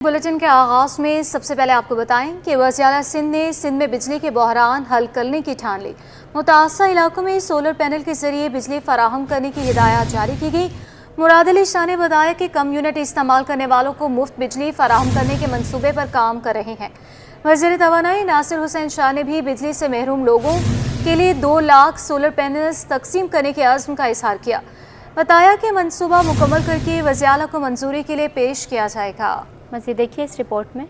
Bulletin के आगाज में सबसे पहले आपको बताएं कि वज़ीर-ए-आला सिंध ने सिंध में बिजली के बहरान हल करने की ठान ली। मुतासर इलाकों में सोलर पैनल के जरिए बिजली फराहम करने की हिदायत जारी की गई। मुराद अली शाह ने बताया कि कम यूनिट इस्तेमाल करने वालों को मुफ्त बिजली फराहम करने के मंसूबे पर काम कर रहे हैं। वज़ीर तवानाई नासिर हुसैन शाह ने भी बिजली से महरूम लोगों के लिए 2 लाख सोलर पैनल्स तकसीम करने के अज़्म का इजहार किया। बताया कि मंसूबा मुकम्मल करके वज़ीर-ए-आला को मंजूरी के लिए पेश किया जाएगा। मज़ीद देखिए इस रिपोर्ट में।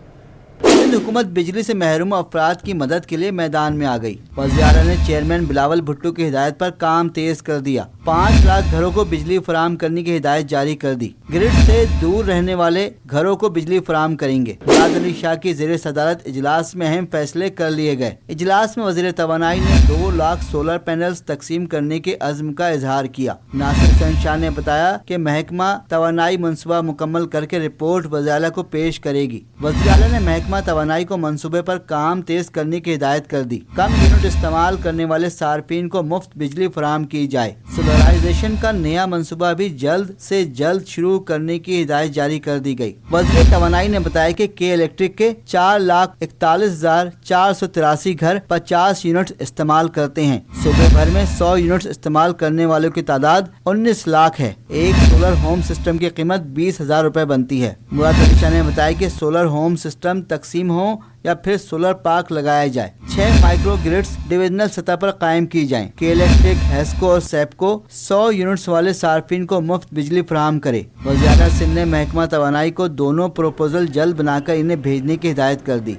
सिंध हुकूमत बिजली से महरूम अफराद की मदद के लिए मैदान में आ गई। वज़ीर-ए-आला ने चेयरमैन बिलावल भुट्टो की हिदायत पर काम तेज कर दिया। 5 लाख घरों को बिजली फराहम करने की हिदायत जारी कर दी। ग्रिड से दूर रहने वाले घरों को बिजली फराहम करेंगे। मुराद अली शाह की ज़ेरे सदारत इजलास में अहम फैसले कर लिए गए। इजलास में वज़ीर तवानाई ने 2 लाख सोलर पैनल्स तकसीम करने के अज़्म का इजहार किया। नासिर हुसैन शाह ने बताया कि महकमा तवानाई मनसूबा मुकम्मल करके रिपोर्ट वज़ीर-ए-आला को पेश करेगी। वज़ीर-ए-आला ने महकमा तवानाई को मंसूबे पर काम तेज करने की हिदायत कर दी। कम यूनिट इस्तेमाल करने वाले सार्फिन को मुफ्त बिजली फराहम की जाए। सोलराइजेशन का नया मंसूबा भी जल्द से जल्द शुरू करने की हिदायत जारी कर दी गई। वज़ीर तवानाई ने बताया कि के इलेक्ट्रिक के 4,41,483 घर 50 यूनिट इस्तेमाल करते हैं। सूबे भर में 100 यूनिट इस्तेमाल करने वालों की तादाद 19 लाख है। एक सोलर होम सिस्टम की कीमत 20,000 रुपए बनती है। मुराद अली शाह ने बताया कि सोलर होम सिस्टम तकसीम हो या फिर सोलर पार्क लगाया जाए। 6 माइक्रो ग्रिड्स डिविजनल सतह पर कायम की जाएं। के इलेक्ट्रिक, हेस्को और सेपको 100 यूनिट्स वाले सार्फिन को मुफ्त बिजली फराहम करे। वज़ीर-ए-आला सिंध ने महकमा तवानाई को दोनों प्रोपोजल जल्द बनाकर इन्हें भेजने की हिदायत कर दी।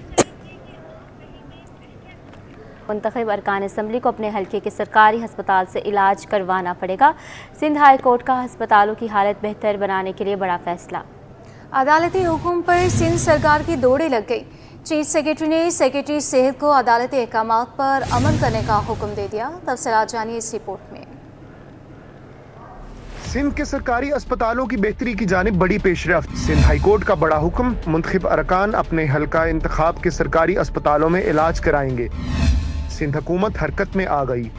मुंतखब अरकान असम्बली को अपने हल्के के सरकारी हस्पताल से इलाज करवाना पड़ेगा। सिंध हाई कोर्ट का हस्पतालों की हालत बेहतर बनाने के लिए बड़ा फैसला। अदालती हुक्म पर सिंध सरकार की दौड़े लग गई। चीफ सेक्रेटरी ने सेक्रेटरी सेहत को अदालती अहकामात पर अमल करने का हुक्म दे दिया। तफसीलात जानिए इस रिपोर्ट में। सिंध के सरकारी अस्पतालों की बेहतरी की जानिब बड़ी पेशरफ्त। सिंध हाई कोर्ट का बड़ा हुक्म, मुंतखब अरकान अपने हल्का इंतखाब के सरकारी अस्पतालों में इलाज कराएंगे। सिंध हुकूमत हरकत में आ गई।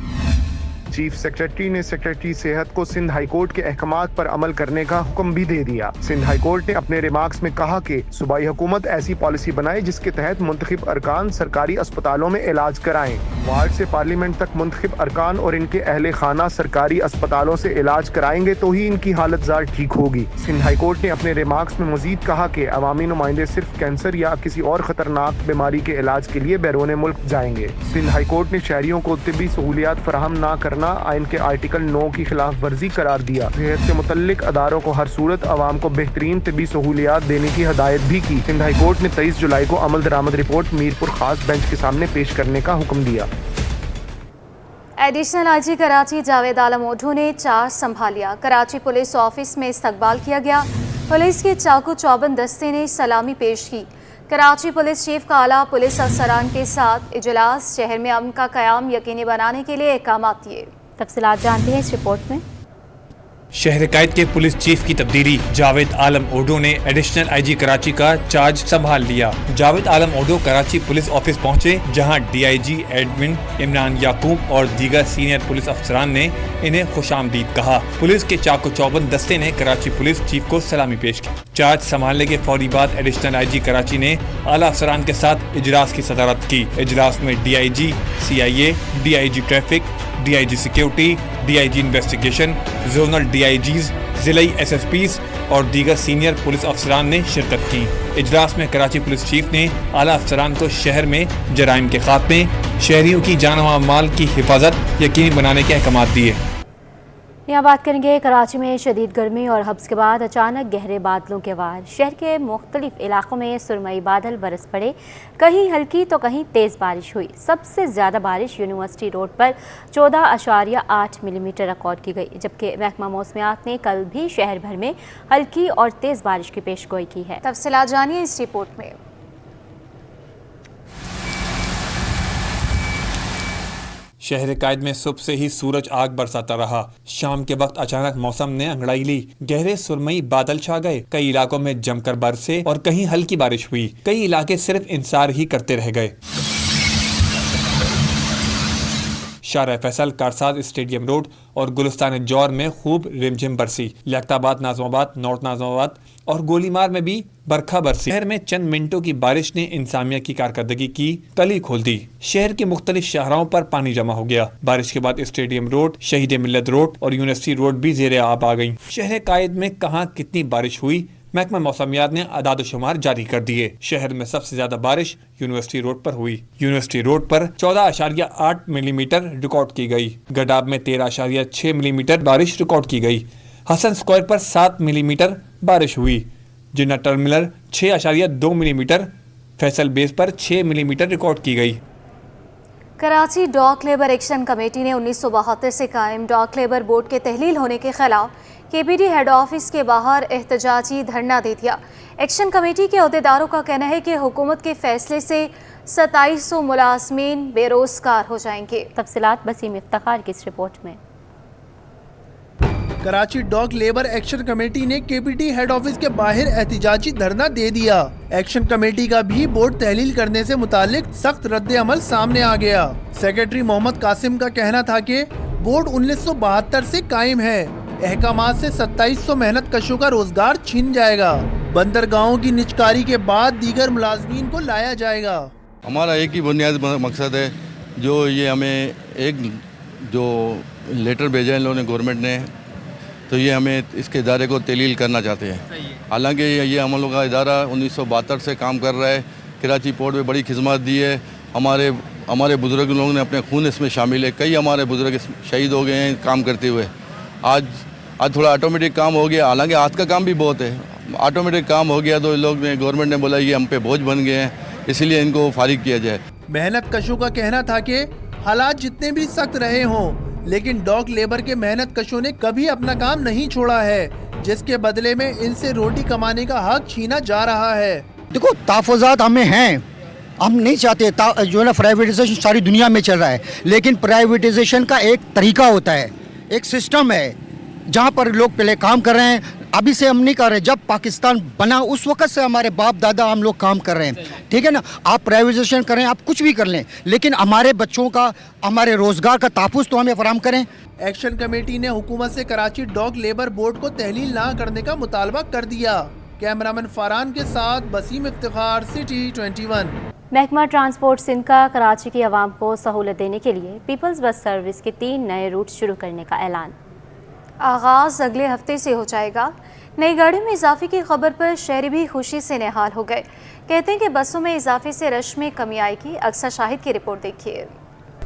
चीफ सेक्रेटरी ने सेक्रेटरी सेहत को सिंध हाई कोर्ट के अहकामात पर अमल करने का हुक्म भी दे दिया। सिंध हाई कोर्ट ने अपने रिमार्क्स में कहा कि सूबाई हुकूमत ऐसी पॉलिसी बनाए जिसके तहत मुंतखब अरकान सरकारी अस्पतालों में इलाज कराएं। वार्ड से पार्लियामेंट तक मुंतखब अरकान और इनके अहले खाना सरकारी अस्पतालों से इलाज कराएंगे तो ही इनकी हालत जार ठीक होगी। सिंध हाई कोर्ट ने अपने रिमार्क्स में मजीद कहा कि अवामी नुमाइंदे सिर्फ कैंसर या किसी और खतरनाक बीमारी के इलाज के लिए बैरून मुल्क जाएंगे। सिंध हाई कोर्ट ने शहरियों को तिब्बी सहूलियात फराहम न करना आइन के आर्टिकल 9 की खिलाफ वर्जी करार दिया। सेहत से मुतल्लिक अदारों को हर सूरत अवाम को बेहतरीन तिब्बी सहूलियात देने की हदायत भी की। सिंध हाई कोर्ट ने 23 जुलाई को अमल दरामद रिपोर्ट मीरपुर खास बेंच के सामने पेश करने का हुक्म दिया। एडिशनल आईजी कराची जावेद आलम ओढू ने चार्ज संभाल लिया। कराची पुलिस ऑफिस में इस्तकबाल किया गया। पुलिस के चाकू चौबंद दस्ते ने सलामी पेश की। कराची पुलिस चीफ का आला पुलिस अफसरान के साथ इजलास, शहर में अमन का क़याम यकीनी बनाने के लिए अहकामात दिए। तफसीलात जानते हैं इस रिपोर्ट में। शहर कायद के पुलिस चीफ की तब्दीली जावेद आलम ओढो ने एडिशनल आईजी कराची का चार्ज संभाल लिया। जावेद आलम ओढो कराची पुलिस ऑफिस पहुंचे, जहां डीआईजी एडमिन इमरान याकूब और दीगर सीनियर पुलिस अफसरान ने इन्हें खुशामदीद कहा। पुलिस के चाको चौबंद दस्ते ने कराची पुलिस चीफ को सलामी पेश की। चार्ज संभालने के फौरी बाद एडिशनल आईजी कराची ने आला अफसरान के साथ इजलास की सदारत की। इजलास में DIG CIA, DIG traffic, DIG security, DIG investigation, zonal DIGs, जिलाई एसएसपीज और दीगर सीनियर पुलिस अफसरान ने शिरकत की। इजलास में कराची पुलिस चीफ ने आला अफसरान को शहर में जराइम के खात्मे, शहरियों की जान व माल की हिफाजत यकीनी बनाने के अहकाम दिए। यहाँ बात करेंगे कराची में शदीद गर्मी और हब्स के बाद अचानक गहरे बादलों के वार। शहर के मुख्तलिफ इलाकों में सुरमई बादल बरस पड़े। कहीं हल्की तो कहीं तेज़ बारिश हुई। सबसे ज़्यादा बारिश यूनिवर्सिटी रोड पर 14.8 मिलीमीटर रिकॉर्ड की गई, जबकि महकमा मौसमियात ने कल भी शहर भर में हल्की और तेज़ बारिश की पेशगोई की है। तफसीलात जानिए इस रिपोर्ट में। शहर कायद में सुबह से ही सूरज आग बरसाता रहा। शाम के वक्त अचानक मौसम ने अंगड़ाई ली। गहरे सुरमई बादल छा गए। कई इलाकों में जमकर बरसे और कहीं हल्की बारिश हुई। कई इलाके सिर्फ इंतजार ही करते रह गए। शारा फैसल, कारसाज स्टेडियम रोड और गुलिस्तान जौर में खूब रिमझिम बरसी। लियाकताबाद, नाज़िमाबाद, नॉर्थ नाज़िमाबाद, اور گولی مار میں بھی برکھا برسی۔ شہر میں چند منٹوں کی بارش نے انتظامیہ کی کارکردگی کی کلی کھول دی۔ شہر کے مختلف شاہراہوں پر پانی جمع ہو گیا۔ بارش کے بعد اسٹیڈیم روڈ، شہید ملت روڈ اور یونیورسٹی روڈ بھی زیر آب آ گئیں۔ شہر قائد میں کہاں کتنی بارش ہوئی، محکمہ موسمیات نے اعداد و شمار جاری کر دیے۔ شہر میں سب سے زیادہ بارش یونیورسٹی روڈ پر ہوئی۔ یونیورسٹی روڈ پر 14.8 ملی میٹر ریکارڈ کی گئی۔ گڈاب میں 13.6 ملی میٹر بارش ریکارڈ کی گئی۔ حسن اسکوائر پر 7 ملی میٹر بارش ہوئی۔ جنہ ٹرمینل 6.2 ملی میٹر، فیصل بیس پر 6 ملی میٹر ریکارڈ کی گئی۔ کراچی ڈاک لیبر ایکشن کمیٹی نے 1972 سے قائم ڈاک لیبر بورڈ کے تحلیل ہونے کے خلاف KPD ہیڈ آفس کے باہر احتجاجی دھرنا دے دیا۔ ایکشن کمیٹی کے عہدیداروں کا کہنا ہے کہ حکومت کے فیصلے سے 2700 ملازمین بے روزگار ہو جائیں گے۔ تفصیلات بسیم افتخار کی اس رپورٹ میں۔ کراچی ڈاک لیبر ایکشن کمیٹی نے KPD ہیڈ آفس کے باہر احتجاجی دھرنا دے دیا۔ ایکشن کمیٹی کا بھی بورڈ تحلیل کرنے سے متعلق سخت رد عمل سامنے آ گیا۔ سیکرٹری محمد قاسم کا کہنا تھا کہ بورڈ 1972 سے قائم ہے۔ احکامات سے 2700 محنت کشوں کا روزگار چھین جائے گا۔ بندرگاہوں کی نجکاری کے بعد دیگر ملازمین کو لایا جائے گا۔ ہمارا ایک ہی بنیادی مقصد ہے، جو یہ ہمیں ایک جو لیٹر بھیجا ہے ان لوگوں نے گورنمنٹ نے، تو یہ ہمیں اس کے ادارے کو تحلیل کرنا چاہتے ہیں۔ حالانکہ یہ ہم لوگوں کا ادارہ 1972 سے کام کر رہا ہے، کراچی پورٹ میں بڑی خدمات دی ہے۔ ہمارے بزرگ لوگوں نے اپنے خون اس میں شامل ہے، کئی ہمارے بزرگ شہید ہو گئے ہیں کام کرتے ہوئے۔ آج تھوڑا آٹومیٹک کام ہو گیا، حالانکہ ہاتھ کا کام بھی بہت ہے، آٹومیٹک کام ہو گیا تو لوگ نے گورنمنٹ نے بولا یہ ہم پہ بوجھ بن گئے ہیں، اسی لیے ان کو فارغ کیا جائے۔ محنت کشوں کا کہنا تھا کہ حالات جتنے بھی سخت رہے ہوں لیکن ڈاک لیبر کے محنت کشوں نے کبھی اپنا کام نہیں چھوڑا ہے، جس کے بدلے میں ان سے روٹی کمانے کا حق چھینا جا رہا ہے۔ دیکھو تحفظات ہمیں ہیں، ہم نہیں چاہتے جو ہے نا پرائیویٹائزیشن ساری دنیا میں چل رہا ہے، لیکن پرائیویٹائزیشن کا ایک طریقہ ہوتا ہے، ایک سسٹم ہے جہاں پر لوگ پہلے کام کر رہے ہیں۔ ابھی سے ہم نہیں کر رہے، جب پاکستان بنا اس وقت سے ہمارے باپ دادا ہم لوگ کام کر رہے ہیں، ٹھیک ہے نا۔ آپ پرائیویٹائزیشن کریں، آپ کچھ بھی کر لیں، لیکن ہمارے بچوں کا، ہمارے روزگار کا تحفظ تو ہمیں فراہم کریں۔ ایکشن کمیٹی نے حکومت سے کراچی ڈاک لیبر بورڈ کو تحلیل نہ کرنے کا مطالبہ کر دیا۔ کیمرامین فاران کے ساتھ بسیم افتخار، سٹی 21۔ محکمہ ٹرانسپورٹ سندھ کا کراچی کی عوام کو سہولت دینے کے لیے پیپلز بس سروس کے 3 نئے روٹ شروع کرنے کا اعلان۔ آغاز اگلے ہفتے سے ہو جائے گا۔ نئی گاڑیوں میں اضافے کی خبر پر شہری بھی خوشی سے نہال ہو گئے۔ کہتے ہیں کہ بسوں میں اضافے سے رش میں کمی آئے گی۔ اکثر شاہد کی رپورٹ دیکھیے۔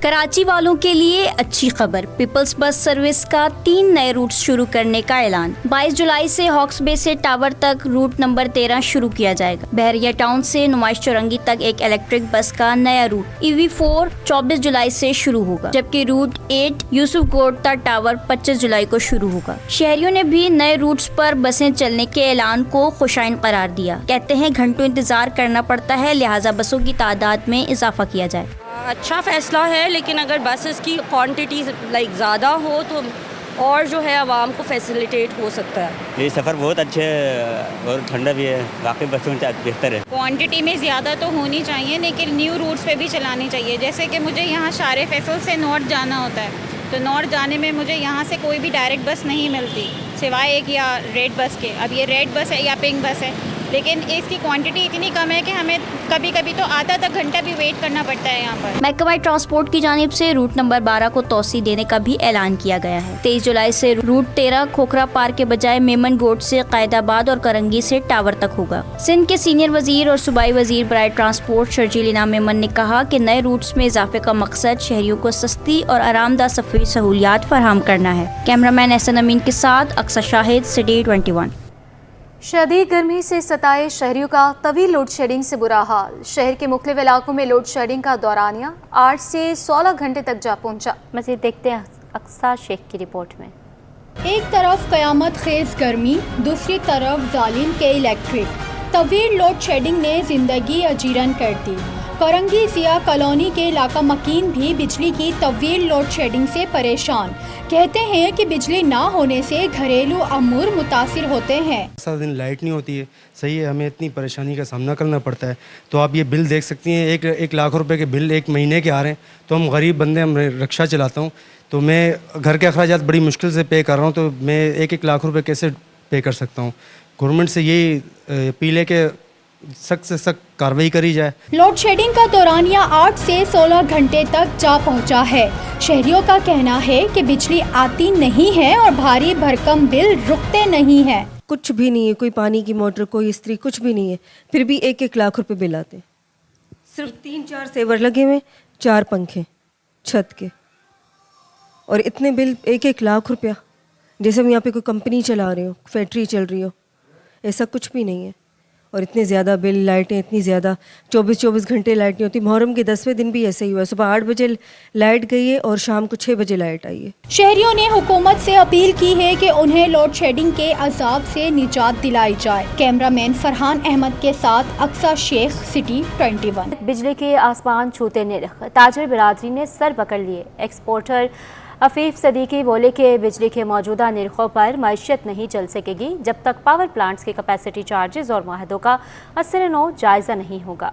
کراچی والوں کے لیے اچھی خبر، پیپلز بس سروس کا 3 نئے روٹس شروع کرنے کا اعلان۔ 22 جولائی سے ہاکس بے سے ٹاور تک روٹ نمبر 13 شروع کیا جائے گا۔ بحریہ ٹاؤن سے نمائش چورنگی تک ایک الیکٹرک بس کا نیا روٹ EV4 24 جولائی سے شروع ہوگا، جبکہ روٹ 8 یوسف گوڑ تا ٹاور 25 جولائی کو شروع ہوگا۔ شہریوں نے بھی نئے روٹس پر بسیں چلنے کے اعلان کو خوشائن قرار دیا۔ کہتے ہیں گھنٹوں انتظار کرنا پڑتا ہے، لہٰذا بسوں کی تعداد میں اضافہ کیا جائے۔ اچھا فیصلہ ہے، لیکن اگر بسز کی کوانٹٹی زیادہ ہو تو اور جو ہے عوام کو فیسیلیٹیٹ ہو سکتا ہے۔ یہ سفر بہت اچھے اور ٹھنڈا بھی ہے، واقعی بسوں میں بہتر ہے۔ کوانٹٹی میں زیادہ تو ہونی چاہیے، لیکن نیو روٹس پہ بھی چلانی چاہیے۔ جیسے کہ مجھے یہاں شار فیصل سے نارتھ جانا ہوتا ہے، تو نارتھ جانے میں مجھے یہاں سے کوئی بھی ڈائریکٹ بس نہیں ملتی سوائے ایک یا ریڈ بس کے۔ اب یہ ریڈ بس ہے یا پنک بس ہے، لیکن اس کی کوانٹٹی اتنی کم ہے کہ ہمیں کبھی کبھی تو آدھا تک گھنٹہ بھی ویٹ کرنا پڑتا ہے یہاں پر۔ محکمہ ٹرانسپورٹ کی جانب سے روٹ نمبر 12 کو توسیع دینے کا بھی اعلان کیا گیا ہے۔ 23 جولائی سے روٹ 13 کھوکھرا پارک کے بجائے میمن گوٹ سے قائد آباد اور کرنگی سے ٹاور تک ہوگا۔ سندھ کے سینئر وزیر اور صوبائی وزیر برائے ٹرانسپورٹ شرجیل انعام میمن نے کہا کہ نئے روٹس میں اضافے کا مقصد شہریوں کو سستی اور آرام دہ سفری سہولیات فراہم کرنا ہے۔ کیمرامین احسن امین کے ساتھ اکثر شاہد، سٹی 21۔ شدید گرمی سے ستائے شہریوں کا طویل لوڈ شیڈنگ سے برا حال۔ شہر کے مختلف علاقوں میں لوڈ شیڈنگ کا دورانیہ 8 سے 16 گھنٹے تک جا پہنچا۔ مزید دیکھتے ہیں اقصیٰ شیخ کی رپورٹ میں۔ ایک طرف قیامت خیز گرمی، دوسری طرف ظالم کے الیکٹرک۔ طویل لوڈ شیڈنگ نے زندگی اجیرن کر دی۔ کرنگی ضیاء کالونی کے علاقہ مکین بھی بجلی کی طویل لوڈ شیڈنگ سے پریشان۔ کہتے ہیں کہ بجلی نہ ہونے سے گھریلو امور متاثر ہوتے ہیں۔ سارا دن لائٹ نہیں ہوتی ہے، صحیح ہے، ہمیں اتنی پریشانی کا سامنا کرنا پڑتا ہے۔ تو آپ یہ بل دیکھ سکتی ہیں، ایک لاکھ روپے کے بل ایک مہینے کے آ رہے ہیں۔ تو ہم غریب بندے، ہم رکشہ چلاتا ہوں، تو میں گھر کے اخراجات بڑی مشکل سے پے کر رہا ہوں، تو میں 1 لاکھ روپے کیسے پے کر سکتا ہوں؟ गवर्नमेंट से यही अपील है कि सख्त से सख्त कार्रवाई करी जाए। लोड शेडिंग का दौरानिया 8 से 16 घंटे तक जा पहुंचा है। शहरियों का कहना है कि बिजली आती नहीं है और भारी भरकम बिल रुकते नहीं हैं। कुछ भी नहीं है, कोई पानी की मोटर, कोई इस्त्री, कुछ भी नहीं है, फिर भी 1-1 लाख रुपए बिल आते हैं। सिर्फ 3-4 सेवर लगे हुए, 4 पंखे छत के, और इतने बिल 1-1 लाख रुपया, जैसे हम यहाँ पे कोई कंपनी चला रहे हो, फैक्ट्री चल रही हो, ऐसा कुछ भी नहीं है। और इतने ज़्यादा बिल, लाइटें इतनी ज़्यादा, 24-24 घंटे लाइट नहीं होती। मुहर्रम के 10वें दिन भी ऐसे ही हुआ, सुबह 8 बजे लाइट गई है और शाम को 6 बजे लाइट आई है। शहरियों ने हुकूमत से अपील की है कि उन्हें लोड शेडिंग के अजाब से निजात दिलाई जाए। कैमरामैन फरहान अहमद के साथ अक्सा शेख, सिटी 21। बिजली के आसमान छूते निर्ख, ताजर बिरादरी ने सर पकड़ लिए। एक्सपोर्टर अफीफ सदीकी बोले कि बिजली के मौजूदा निर्खों पर मईशत नहीं चल सकेगी जब तक पावर प्लांट्स के कैपेसिटी चार्जेस और माहदों का असर-ए-नौ जायज़ा नहीं होगा।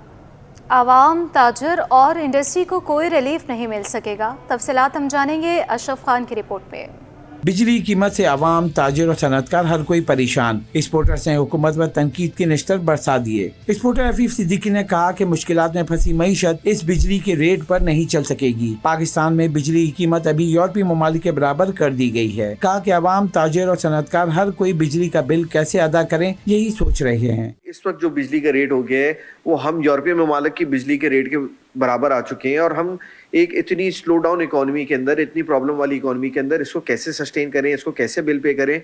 आवाम, ताजर और इंडस्ट्री को कोई रिलीफ नहीं मिल सकेगा। तफसीलात हम जानेंगे अशरफ खान की रिपोर्ट में। बिजली की कीमत से आवाम, ताजिर और सनअतकार हर कोई परेशान। एक्सपोर्टर्स ने हुकूमत पर तनकीद के निश्तर बरसा दिए। एक्सपोर्टर अफीफ सिद्दीकी ने कहा कि मुश्किलात में फंसी मईशत इस बिजली के रेट पर नहीं चल सकेगी। पाकिस्तान में बिजली की कीमत अभी यूरोपीय ममालिक के बराबर कर दी गई है। कहा कि आवाम, ताजिर और सनअतकार हर कोई बिजली का बिल कैसे अदा करें, यही सोच रहे हैं। इस वक्त जो बिजली का रेट हो गया है वो हम यूरोपीय ममालिक की बिजली के रेट के बराबर आ चुके हैं, और हम एक इतनी स्लो डाउन इकोनॉमी के अंदर, इतनी प्रॉब्लम वाली इकोनॉमी के अंदर इसको कैसे सस्टेन करें, इसको कैसे बिल पे करें।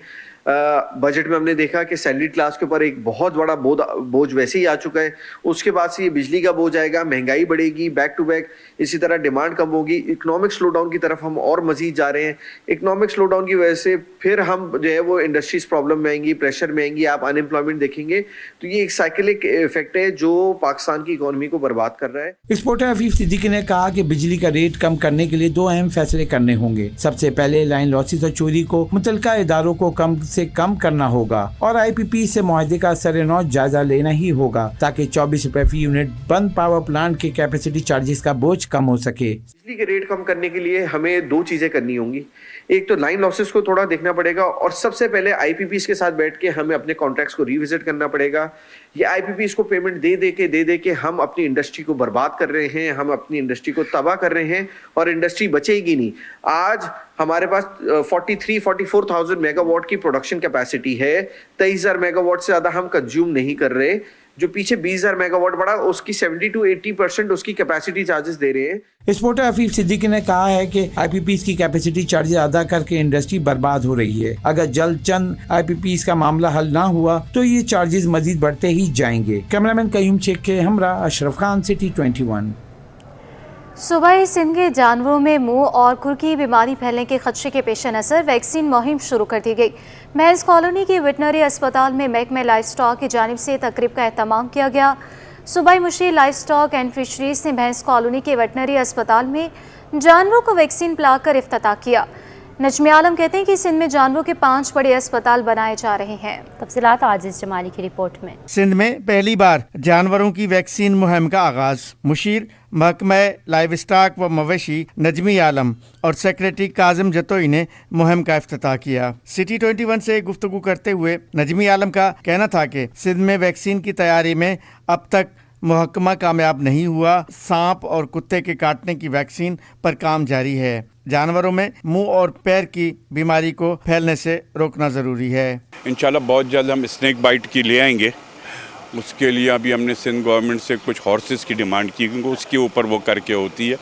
बजट में हमने देखा कि सैलरी क्लास के ऊपर एक बहुत बड़ा बोझ वैसे ही आ चुका है। उसके बाद से ये बिजली का बोझ आएगा, महंगाई बढ़ेगी, बैक टू बैक इसी तरह डिमांड कम होगी। इकोनॉमिक स्लो डाउन की तरफ हम और मजीद जा रहे हैं। इकोनॉमिक स्लो डाउन की वजह से फिर हम जो है वो इंडस्ट्रीज प्रॉब्लम में आएंगी, प्रेशर में आएंगी, आप अनएम्प्लॉयमेंट देखेंगे। तो ये एक साइकिलिक इफेक्ट है जो पाकिस्तान की इकोनॉमी को बर्बाद कर रहा है। एक्सपोर्टर अफीफ सिद्दीकी ने कहा कि बिजली का रेट कम करने के लिए 2 अहम फैसले करने होंगे। सबसे पहले लाइन लॉसेस और चोरी को मुतलका इदारों को कम से कम करना होगा और IPP से मुआहदे का असर-ए-नौ जायजा लेना ही होगा ताकि 24 रुपए फी यूनिट बंद पावर प्लांट के कैपेसिटी चार्जेस का बोझ कम हो सके। बिजली के रेट कम करने के लिए हमें 2 चीजें करनी होंगी। एक तो लाइन लॉसेस को थोड़ा देखना पड़ेगा, और सबसे पहले IPPs के साथ बैठ के हमें अपने कॉन्ट्रैक्ट्स को रिविजिट करना पड़ेगा। ये IPPs को पेमेंट दे के हम अपनी इंडस्ट्री को बर्बाद कर रहे हैं, हम अपनी इंडस्ट्री को तबाह कर रहे हैं और इंडस्ट्री बचेगी नहीं। आज हमारे पास 44,000 मेगावाट की प्रोडक्शन कैपेसिटी है, 23,000 मेगावाट से ज्यादा हम कंज्यूम नहीं कर रहे। जो पीछे 20,000 मेगावाट बढ़ा उसकी 70-80% उसकी कैपेसिटी चार्जेस दे रहे हैं। एक्सपोर्टर अफीफ सिद्दीकी ने कहा है कि IPPs की कैपेसिटी चार्जेस अदा करके इंडस्ट्री बर्बाद हो रही है। अगर जल्द चंद IPPs का मामला हल ना हुआ तो ये चार्जेस मजीद बढ़ते ही जाएंगे। कैमरामैन कयूम शेख के हमरा अशरफ खान, सिटी 21। सूबाई सिंध के जानवरों में मुंह और खुर की बीमारी फैलने के खदशे के पेश नज़र वैक्सीन मुहिम शुरू कर दी गई। महज कॉलोनी के वेटनरी अस्पताल में महकमे लाइफ स्टॉक की जानिब से तकरीब का एहतमाम किया गया। सूबाई मुशीर लाइफ स्टॉक एंड फिशरीज ने महज कॉलोनी के वेटनरी अस्पताल में जानवरों को वैक्सीन पिलाकर इफ्तिताह किया। नजमी आलम कहते हैं कि सिंध में जानवरों के 5 बड़े अस्पताल बनाए जा रहे हैं। तफसीलात आजिज जमाली की रिपोर्ट में। सिंध में पहली बार जानवरों की वैक्सीन मुहिम का आगाज। मुशीर महकमा लाइव स्टॉक व मवेशी नजमी आलम और सेक्रेटरी काजिम जतोई ने मुहिम का इफ्तिताह किया। सिटी 21 से गुफ्तगू करते हुए नजमी आलम का कहना था कि सिंध में वैक्सीन की तैयारी में अब तक महकमा कामयाब नहीं हुआ। सांप और कुत्ते के काटने की वैक्सीन पर काम जारी है। जानवरों में मुंह और पैर की बीमारी को फैलने से रोकना ज़रूरी है। इंशाल्लाह बहुत जल्द हम स्नेक बाइट की ले आएंगे। उसके लिए अभी हमने सिंध गवर्नमेंट से कुछ हॉर्सेस की डिमांड की, क्योंकि उसके ऊपर वो करके होती है।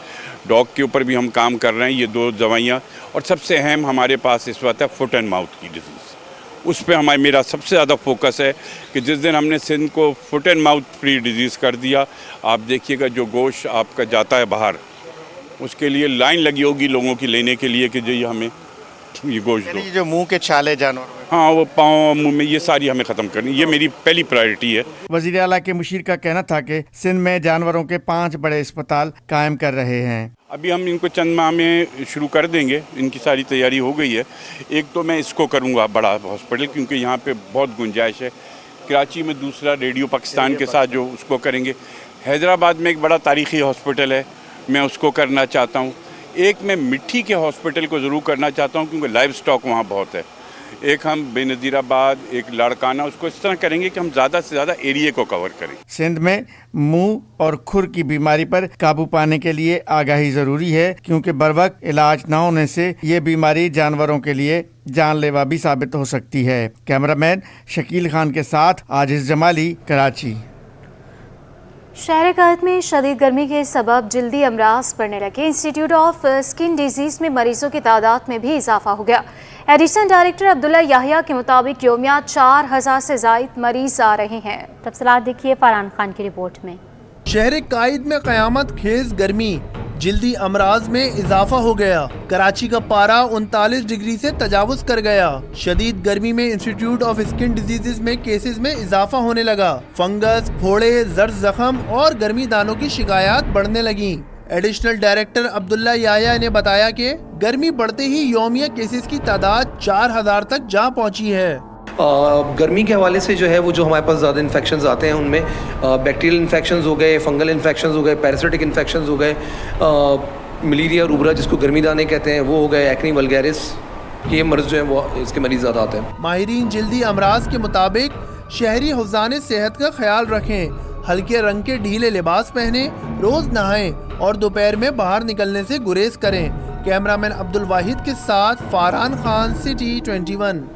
डॉग के ऊपर भी हम काम कर रहे हैं, ये 2 दवाइयाँ। और सबसे अहम हमारे पास इस वक्त है फुट एंड माउथ की डिजीज़। उस पर मेरा सबसे ज़्यादा फोकस है कि जिस दिन हमने सिंध को foot and mouth free disease कर दिया, आप देखिएगा जो गोश्त आपका जाता है बाहर, उसके लिए लाइन लगी होगी लोगों की लेने के लिए कि जो ये हमें ये गोश्त दो। जो मुंह के छाले जानवर, हाँ वो पाँव मुंह में, ये सारी हमें ख़त्म करनी, ये मेरी पहली प्रायोरिटी है। वज़ीर आला के मुशीर का कहना था कि सिंध में जानवरों के 5 बड़े अस्पताल कायम कर रहे हैं। अभी हम इनको चंद माह में शुरू कर देंगे, इनकी सारी तैयारी हो गई है। एक तो मैं इसको करूँगा बड़ा हॉस्पिटल, क्योंकि यहाँ पे बहुत गुंजाइश है। कराची में दूसरा रेडियो पाकिस्तान के साथ जो उसको करेंगे। हैदराबाद में एक बड़ा तारीख़ी हॉस्पिटल है, मैं उसको करना चाहता हूँ। एक मैं मिट्टी के हॉस्पिटल को ज़रूर करना चाहता हूँ, क्योंकि लाइव स्टॉक वहाँ बहुत है। एक हम बेनज़ीराबाद, एक लाड़काना, उसको इस तरह करेंगे कि हम ज़्यादा से ज़्यादा एरिया को कवर करें। सिंध में मुंह और खुर की बीमारी पर काबू पाने के लिए आगाही ज़रूरी है, क्योंकि बरवक्त इलाज न होने से ये बीमारी जानवरों के लिए जानलेवा भी साबित हो सकती है। कैमरामैन शकील खान के साथ आजिज़ जमाली, कराची। शहर कायद में शदीद गर्मी के सबब जल्दी अमराज बढ़ने लगे। इंस्टीट्यूट ऑफ स्किन डिजीज़ में मरीजों की तादाद में भी इजाफा हो गया। एडिशनल डायरेक्टर अब्दुल्ला याहिया के मुताबिक यौमिया 4000 से ज़ायद मरीज आ रहे हैं। तफसीलात देखिए फरहान खान की रिपोर्ट में। शहर कायद में क़यामत खेज गर्मी, जल्दी अमराज में इजाफा हो गया। कराची का पारा 39 डिग्री से तजावुज कर गया। शदीद गर्मी में इंस्टीट्यूट ऑफ स्किन डिजीजेज में केसेस में इजाफा होने लगा। फंगस, फोड़े, जर्द जख्म और गर्मी दानों की शिकायत बढ़ने लगी। एडिशनल डायरेक्टर अब्दुल्ला याहिया ने बताया कि गर्मी बढ़ते ही यौमिया केसेस की तादाद 4000 तक जा पहुंची है। गर्मी के हवाले से जो है वो जो हमारे पास ज़्यादा इन्फेक्शंस आते हैं उनमें बैक्टीरियल इन्फेक्शंस हो गए, फंगल इन्फेक्शंस हो गए, पैरासिटिक इन्फेक्शंस हो गए, मलेरिया रूबरा जिसको गर्मी दाने कहते हैं वो हो गए, एक्नी वल्गैरिस, ये मर्ज जो है वो इसके मरीज ज़्यादा आते हैं। माहिरीन जल्दी अमराज के मुताबिक शहरी हुफ़्ज़ान सेहत का ख्याल रखें, हल्के रंग के ढीले लिबास पहने, रोज़ नहाएं और दोपहर में बाहर निकलने से गुरेज करें। कैमरामैन अब्दुल वाहिद के साथ फरहान खान, सिटी 21।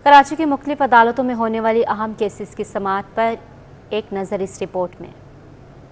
कराची की मुख्तलिफ अदालतों में होने वाली अहम केसेस की समाअत पर एक नज़र इस रिपोर्ट में।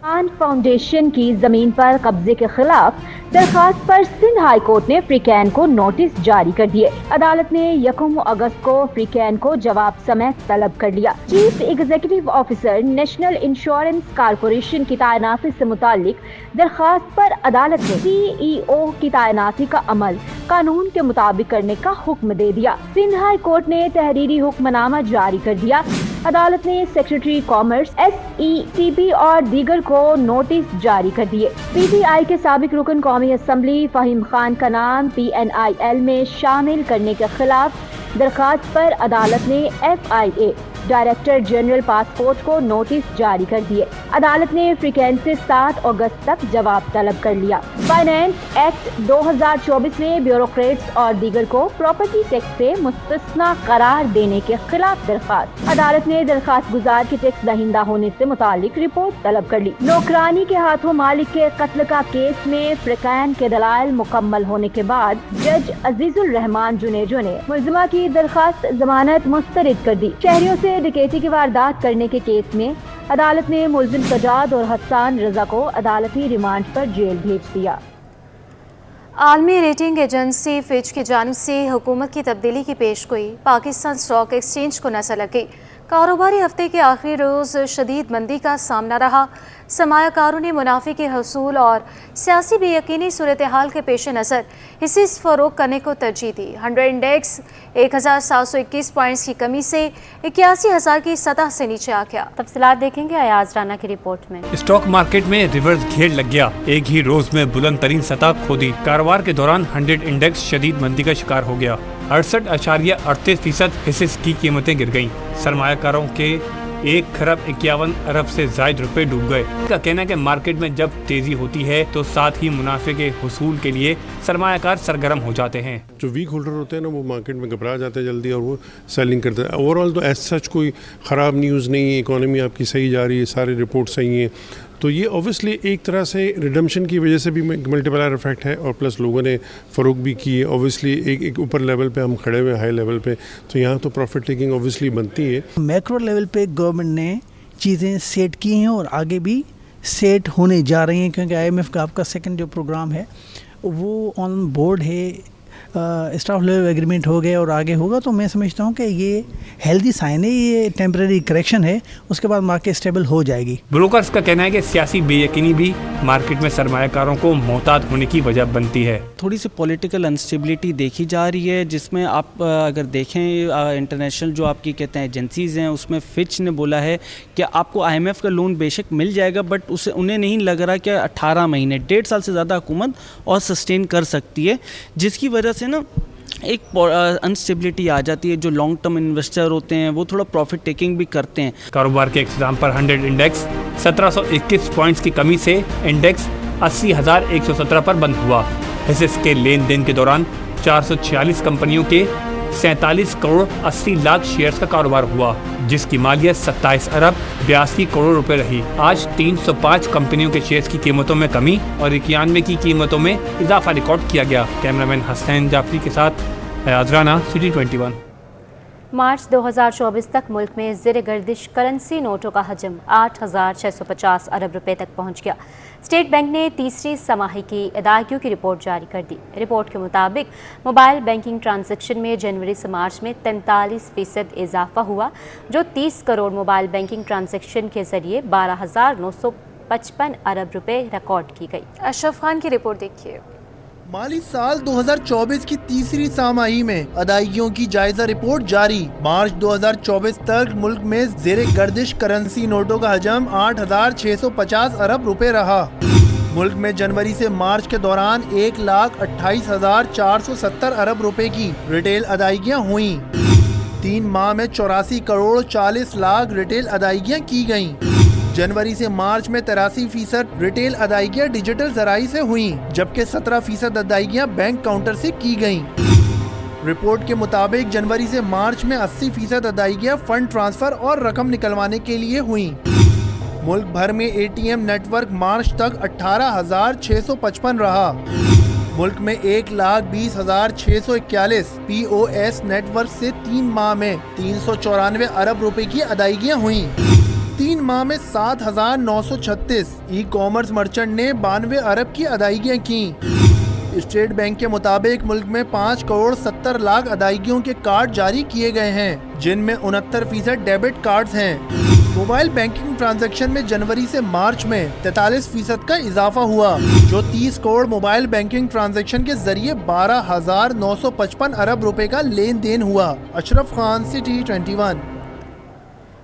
खान फाउंडेशन की जमीन पर कब्जे के खिलाफ दरखास्त पर सिंध हाई कोर्ट ने फ्रीकैन को नोटिस जारी कर दिए। अदालत ने 1 अगस्त को फ्रीकैन को जवाब समेत तलब कर लिया। Chief executive officer national insurance corporation की तैनाती से मुतालिक दरखास्त पर अदालत ने CEO की तैनाती का अमल कानून के मुताबिक करने का हुक्म दे दिया। सिंध हाई कोर्ट ने तहरीरी हुक्मनामा जारी कर दिया। अदालत ने सेक्रेटरी कॉमर्स SECB और दीगर को नोटिस जारी कर दिए। PTI के साबिक रुकन कौमी असम्बली फहीम खान का नाम PNIL में शामिल करने के खिलाफ दरखास्त पर अदालत ने FIA डायरेक्टर जनरल पासपोर्ट को नोटिस जारी कर दिए। अदालत ने फ्रीकैन से 7 अगस्त तक जवाब तलब कर लिया। फाइनेंस एक्ट 2024 में ब्यूरोक्रेट्स और दीगर को प्रॉपर्टी टैक्स से मुस्तस्ना करार देने के खिलाफ दरखास्त। अदालत ने दरखास्त गुजार के टैक्स दहिंदा होने से मुतालिक रिपोर्ट तलब कर ली। नौकरानी के हाथों मालिक के कत्ल का केस में फ्रीकैन के दलाइल मुकम्मल होने के बाद जज अजीजुल रहमान जुनेजो ने मुलजिमा की दरखास्त जमानत मुस्तरद कर दी। शहरियों से डकैती की वारदात करने के केस में अदालत ने मुलजिम सजाद और हसन रजा को अदालती रिमांड पर जेल भेज दिया। आलमी रेटिंग एजेंसी फिच की जानिब से हुकूमत की तब्दीली की पेशगोई पाकिस्तान स्टॉक एक्सचेंज को नजर लग गई। कारोबारी हफ्ते के आखिरी रोज़ शदीद मंदी का सामना रहा। सरमायाकारों ने मुनाफे के हसूल और सियासी बेयकीनी सूरत हाल के पेश नज़र हिस्से फ़रोग करने को तरजीह दी। 100 इंडेक्स 1721 पॉइंट्स की कमी से 81,000 की सतह से नीचे आ गया। तफसीलात देखेंगे अयाज राना की रिपोर्ट में। स्टॉक मार्केट में रिवर्स घेर लग गया। एक ही रोज में बुलंद तरीन सतह खो दी। कारोबार के दौरान 100 इंडेक्स शदीद मंदी का शिकार हो गया। 68.38% हिस्से की कीमतें गिर गईं। सरमायाकारों के 1 खरब 51 अरब से ज़ायद रुपए डूब गए। का कहना है कि मार्केट में जब तेजी होती है तो साथ ही मुनाफे के हुसूल के लिए सरमायाकार सरगर्म हो जाते हैं। जो वीक होल्डर होते हैं ना वो मार्केट में घबरा जाते हैं जल्दी और वो सेलिंग करते हैं। ओवरऑल तो एज सच कोई ख़राब न्यूज़ नहीं है, इकोनॉमी आपकी सही जा रही है, सारे रिपोर्ट सही हैं। तो ये ऑब्वियसली एक तरह से रिडम्पशन की वजह से भी मल्टीप्लायर इफेक्ट है और प्लस लोगों ने फ़रोग भी की है। ऑब्वियसली एक ऊपर लेवल पे हम खड़े हुए हाई लेवल पे, तो यहाँ तो प्रॉफिट टेकिंग ऑब्वियसली बनती है। मैक्रो लेवल पे गवर्नमेंट ने चीज़ें सेट की हैं और आगे भी सेट होने जा रही हैं, क्योंकि IMF का आपका सेकंड जो प्रोग्राम है वो ऑन बोर्ड है। स्टाफ लेवल एग्रीमेंट हो गया और आगे होगा, तो मैं समझता हूँ कि ये हेल्दी साइन है, ये टेम्परेरी करेक्शन है, उसके बाद मार्केट स्टेबल हो जाएगी। ब्रोकर्स का कहना है कि सियासी बेयकीनी भी मार्केट में सरमायाकारों को मोहतात होने की वजह बनती है। थोड़ी सी पॉलिटिकल अनस्टेबिलिटी देखी जा रही है, जिसमें आप अगर देखें इंटरनेशनल जो आपकी कहते हैं एजेंसीज़ हैं उसमें फिच ने बोला है कि आपको IMF का लोन बेशक मिल जाएगा, बट उसे उन्हें नहीं लग रहा कि 18 महीने 1.5 साल से ज़्यादा हुकूमत और सस्टेन कर सकती है, जिसकी वजह से ना एक अनस्टेबिलिटी आ जाती है। जो लॉन्ग टर्म इन्वेस्टर होते हैं वो थोड़ा प्रॉफिट टेकिंग भी करते हैं। कारोबार के इख्तिताम पर 100 इंडेक्स 1721 पॉइंट्स की कमी से इंडेक्स 80,117 पर बंद हुआ। हिस्से के लेन देन के दौरान 446 कंपनियों के 47 करोड़ 80 लाख शेयर्स का कारोबार हुआ, जिसकी मालियत 27 अरब 82 करोड़ रुपए रही। आज 305 कंपनियों के शेयर्स की कीमतों में कमी और 91 की कीमतों में इजाफा रिकॉर्ड किया गया। कैमरामैन हसनैन जाफरी के साथ अयाज राना, सिटी 21। मार्च 2024 तक मुल्क में ज़ेर गर्दिश करेंसी नोटों का हजम 8,650 अरब रुपए तक पहुंच गया। स्टेट बैंक ने तीसरी समाही की अदायगियों की रिपोर्ट जारी कर दी। रिपोर्ट के मुताबिक मोबाइल बैंकिंग ट्रांजैक्शन में जनवरी से मार्च में 43% इजाफा हुआ, जो 30 करोड़ मोबाइल बैंकिंग ट्रांजैक्शन के जरिए 12,955 अरब रुपए रिकॉर्ड की गई। अशरफ खान की रिपोर्ट देखिए। माली साल 2024 की तीसरी सामाही में अदायगियों की जायजा रिपोर्ट जारी। मार्च 2024 तक मुल्क में ज़ेरे गर्दिश करेंसी नोटों का हजम 8,650 अरब रुपए रहा। मुल्क में जनवरी से मार्च के दौरान 1,28,470 अरब रुपए की रिटेल अदायगियाँ हुई। 3 माह में 84 करोड़ 40 लाख रिटेल अदायगियाँ की गयी। जनवरी से मार्च में 83% रिटेल अदायगियाँ डिजिटल जराई से हुई, जबकि 17% अदायगियाँ बैंक काउंटर से की गयीं। रिपोर्ट के मुताबिक जनवरी से मार्च में 80% अदायगियाँ फंड ट्रांसफर और रकम निकलवाने के लिए हुई। मुल्क भर में ATM नेटवर्क मार्च तक 18,655 रहा। मुल्क में 1,20,641 POS नेटवर्क से 3 माह में 394 अरब रुपए की अदायगियाँ हुई। 3 माह में 7,936 ई कॉमर्स मर्चेंट ने 92 अरब की अदायगियाँ की। स्टेट बैंक के मुताबिक मुल्क में 5 करोड़ 70 लाख अदायगियों के कार्ड जारी किए गए हैं, जिनमें 69% डेबिट कार्ड्स हैं। मोबाइल बैंकिंग ट्रांजैक्शन में जनवरी से मार्च में 43% का इजाफा हुआ, जो 30 करोड़ मोबाइल बैंकिंग ट्रांजैक्शन के जरिए 12,955 अरब रुपए का लेन देन हुआ। अशरफ खान, सिटी 21।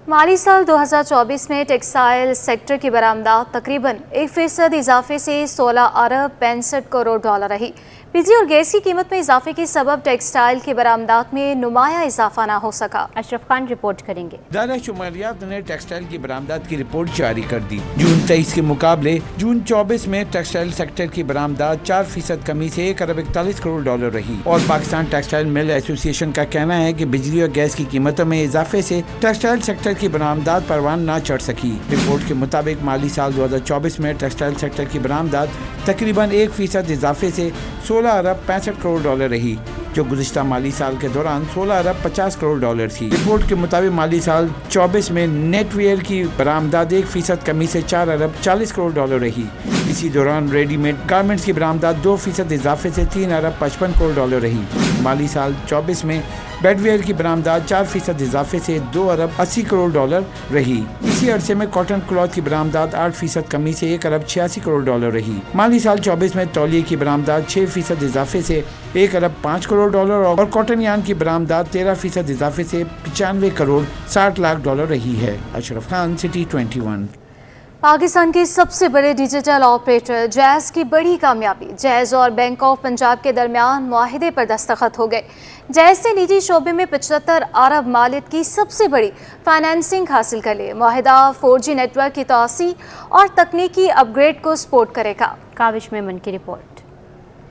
माली साल 2024 में टेक्सटाइल सेक्टर की बरामदात तकरीबन 1% इजाफे से 16 अरब 65 करोड़ डॉलर रही। बिजली और गैस की कीमत में इजाफे के सबब टेक्सटाइल की बरामदात में नुमाया इजाफा ना हो सका। अशरफ खान रिपोर्ट करेंगे। दायरा शुमारियात ने टेक्सटाइल की बरामदात की रिपोर्ट जारी कर दी। जून 23 के मुकाबले जून 24 में टेक्सटाइल सेक्टर की बरामदात 4% कमी से 1 अरब 41 करोड़ डॉलर रही। और पाकिस्तान टेक्सटाइल मिल एसोसिएशन का कहना है कि बिजली और गैस की कीमतों में इजाफे से टेक्सटाइल सेक्टर की बरामदात परवान न चढ़ सकी। रिपोर्ट के मुताबिक माली साल 2024 में टेक्सटाइल सेक्टर की बरामदात तकरीबन 1% इजाफे से 16 अरब 65 करोड़ डॉलर रही, जो गुज़िश्ता माली साल के दौरान 16 अरब 50 करोड़ डॉलर थी। रिपोर्ट के मुताबिक माली साल 24 में नेटवेयर की बरामदात 1% कमी से 4 अरब 40 करोड़ डॉलर रही। इसी दौरान रेडीमेड गारमेंट्स की बरामदात 2% इजाफे से 3 अरब 55 करोड़ डॉलर रही। माली साल 24 में बेडवेयर की बरामदात 4% इजाफे से 2 अरब 80 करोड़ डॉलर रही। इसी अरसे में कॉटन क्लॉथ की बरामदात 8% कमी से 1 अरब 86 करोड़ डॉलर रही। माली साल 24 में तौलिए की बरामदात 6% इजाफे से 1 अरब 5 करोड़ डॉलर और कॉटन यान की बरामदात 13% इजाफे से 95 करोड़ 60 लाख डॉलर रही है। अशरफ खान, सिटी 21। पाकिस्तान के सबसे बड़े डिजिटल ऑपरेटर जैज़ की बड़ी कामयाबी। जैज़ और बैंक ऑफ पंजाब के दरमियान मुआहिदे पर दस्तखत हो गए। जैज़ ने निजी शोबे में 75 अरब मालियत की सबसे बड़ी फाइनेंसिंग हासिल कर ली। मुआहिदा 4G नेटवर्क की तोसी और तकनीकी अपग्रेड को सपोर्ट करेगा। काविश मेमन की रिपोर्ट।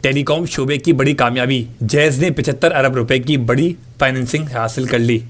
टेलीकॉम शोबे की बड़ी कामयाबी। जैज़ ने 75 अरब रुपए की बड़ी फाइनेंसिंग हासिल कर ली।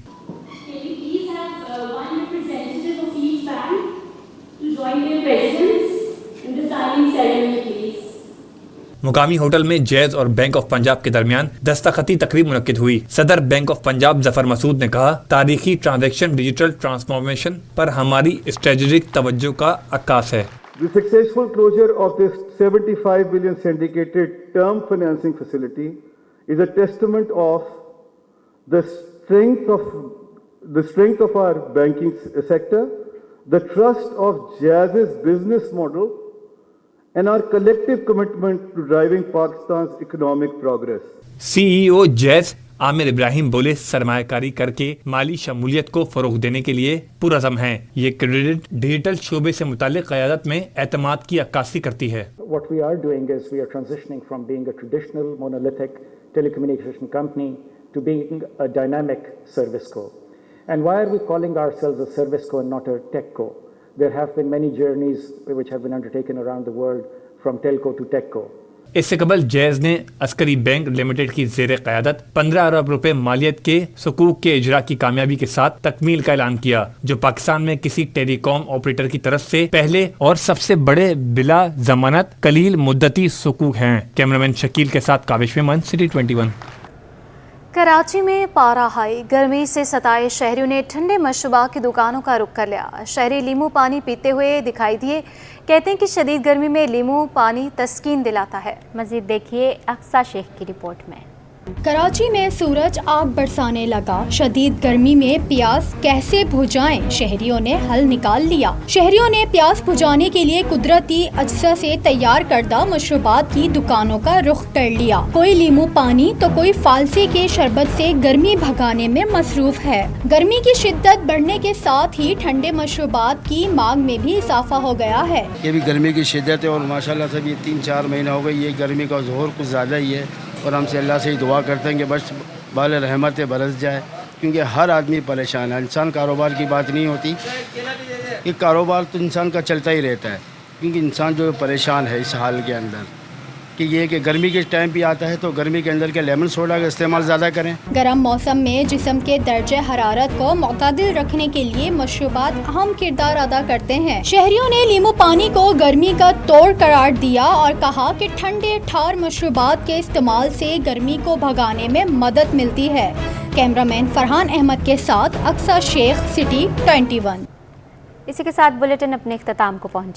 मुकामी होटल में जैज़ और बैंक ऑफ पंजाब के दरमियान दस्तखती तकरीब मुनक्किद हुई। सदर बैंक ऑफ पंजाब जफर मसूद ने कहा, तारीखी ट्रांजैक्शन डिजिटल ट्रांसफॉर्मेशन पर हमारी स्ट्रेटेजिक तवज्जो का अक्कास है। The successful closure of this 75 billion syndicated term financing facility is a testament of the strength of our banking sector, the trust of Jazz's business model, and our collective commitment to driving Pakistan's economic progress. CEO jazz Aamir Ibrahim बोले, सरमायाकारी करके माली शमूलियत को फरोग देने के लिए पुरअज़म हैं। ये credit digital शोबे से मुताल्लिक़ क़यादत में एतमाद की अक्कासी करती है। What we are doing is we are transitioning from being a traditional monolithic telecommunication company to being a dynamic service co. And why are we calling ourselves a service co and not a tech co? There have been many journeys which have been undertaken around the world from telco to techco. इससे कबल jazz ने Askari bank limited की जेर क़यादत 15 अरब रुपए मालियत के सुकूक के इजरा की कामयाबी के साथ तकमील का ऐलान किया, जो पाकिस्तान में किसी टेलीकॉम ऑपरेटर की तरफ से पहले और सबसे बड़े बिला जमानत कलील मुद्दती सुकूक हैं। कैमरामैन शकील के साथ काविश मेमन, सिटी 21। कराची में पारा हाई, गर्मी से सताए शहरियों ने ठंडे मशरूबात की दुकानों का रुख कर लिया। शहरी लीमू पानी पीते हुए दिखाई दिए, कहते हैं कि शदीद गर्मी में लीमू पानी तस्कीन दिलाता है। मजीद देखिए अक्सा शेख की रिपोर्ट में। कराची में सूरज आग बरसाने लगा। शदीद गर्मी में प्यास कैसे बुझाएं, शहरियों ने हल निकाल लिया। शहरियों ने प्यास बुझाने के लिए कुदरती अज्जा से तैयार करदा मशरूबात की दुकानों का रुख कर लिया। कोई लीमू पानी तो कोई फालसे के शरबत से गर्मी भगाने में मसरूफ है। गर्मी की शिद्दत बढ़ने के साथ ही ठंडे मशरूबात की मांग में भी इजाफा हो गया है। ये भी गर्मी की शिद्दत है और माशाल्लाह से ये 3-4 महीना हो गए, ये गर्मी का जोर कुछ ज़्यादा ही है और हमसे अल्लाह से ही दुआ करते हैं कि बस बाल रहमत बरस जाए, क्योंकि हर आदमी परेशान है। इंसान कारोबार की बात नहीं होती, ये कारोबार तो इंसान का चलता ही रहता है, क्योंकि इंसान जो परेशान है इस हाल के अंदर कि ये कि गर्मी के टाइम भी आता है तो गर्मी के अंदर के लेमन सोडा का इस्तेमाल ज़्यादा करें। गर्म मौसम में जिस्म के दर्जे हरारत को मुतदिल रखने के लिए मशरूबात अहम किरदार अदा करते हैं। शहरियों ने लीमू पानी को गर्मी का तोड़ करार दिया और कहा कि ठंडे ठार मशरूबात के इस्तेमाल से गर्मी को भगाने में मदद मिलती है। कैमरामैन फरहान अहमद के साथ अक्सा शेख, सिटी 21। इसी के साथ बुलेटिन अपने इख्तिताम को पहुंचे।